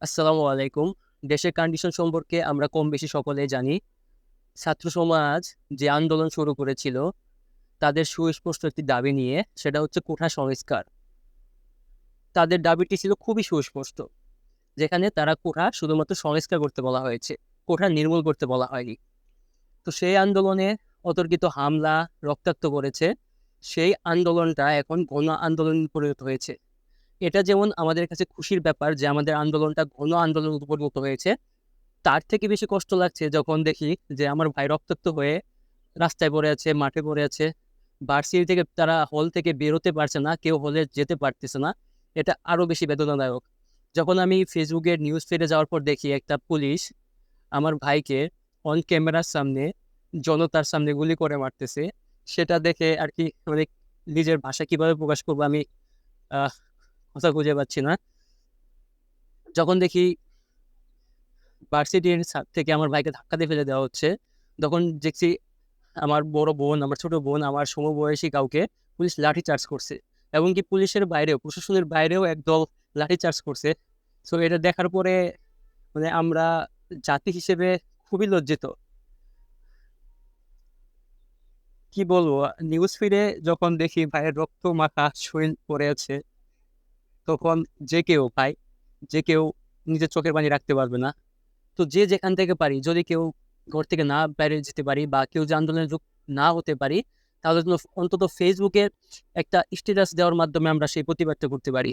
আসসালামু আলাইকুম। দেশের কন্ডিশন সম্পর্কে আমরা কম বেশি সকলেই জানি। ছাত্র সমাজ যে আন্দোলন শুরু করেছিল, তাদের সুস্পষ্ট একটি দাবি নিয়ে, সেটা হচ্ছে কোঠা সংস্কার। তাদের দাবিটি ছিল খুবই সুস্পষ্ট। যেখানে তারা কোঠা শুধুমাত্র সংস্কার করতে বলা হয়েছে। কোঠা নির্মূল করতে বলা হয়নি। তো সেই আন্দোলনে অতর্কিত হামলা, রক্তাক্ত করেছে। সেই আন্দোলনটা এখন গণ আন্দোলনে পরিণত হয়েছে। এটা যেমন আমাদের কাছে খুশির ব্যাপার যে আমাদের আন্দোলনটা গণ আন্দোলনে পরিণত হয়েছে। তার থেকে বেশি কষ্ট লাগছে যখন দেখি যে আমার ভাই রক্তাক্ত হয়ে রাস্তায় পড়ে আছে, মাঠে পড়ে আছে। ভার্সিটি থেকে তারা হল থেকে বেরোতে পারছে না, কেউ হলে যেতে পারতেছে না। এটা আরো বেশি বেদনাদায়ক। যখন আমি ফেসবুকের নিউজ ফিডে যাওয়ার পর দেখি একটা পুলিশ আমার ভাইকে অন ক্যামেরার সামনে, জনতার সামনে গুলি করে মারতেছে, সেটা দেখে আর কি মানে নিজের ভাষা কিভাবে প্রকাশ করবো আমি আহ কথা খুঁজে পাচ্ছি না। যখন দেখি ভার্সিটির ছাদ থেকে আমার ভাইকে ধাক্কা দিয়ে ফেলে দেওয়া হচ্ছে, তখন দেখছি আমার বড় বোন, আমার ছোট বোন, আমার সমবয়সী কাউকে পুলিশ লাঠিচার্জ করছে। এবং কি পুলিশের বাইরেও, প্রশাসনের বাইরেও একদল লাঠিচার্জ করছে। সো এটা দেখার পরে মানে আমরা জাতি হিসেবে খুবই লজ্জিত। কি বলবো, নিউজ ফিডে যখন দেখি ভাইয়ের রক্ত মাখা শরীর পড়ে আছে, তখন যে কেউ ভাই, যে কেউ নিজের চোখের পানি রাখতে পারবে না। তো যে যেখান থেকে পারি, যদি কেউ ঘর থেকে না বাইরে যেতে পারি বা কেউ যে আন্দোলনে যোগ না হতে পারি, তাহলে যেন অন্তত ফেসবুকে একটা স্ট্যাটাস দেওয়ার মাধ্যমে আমরা সেই প্রতিবাদটা করতে পারি।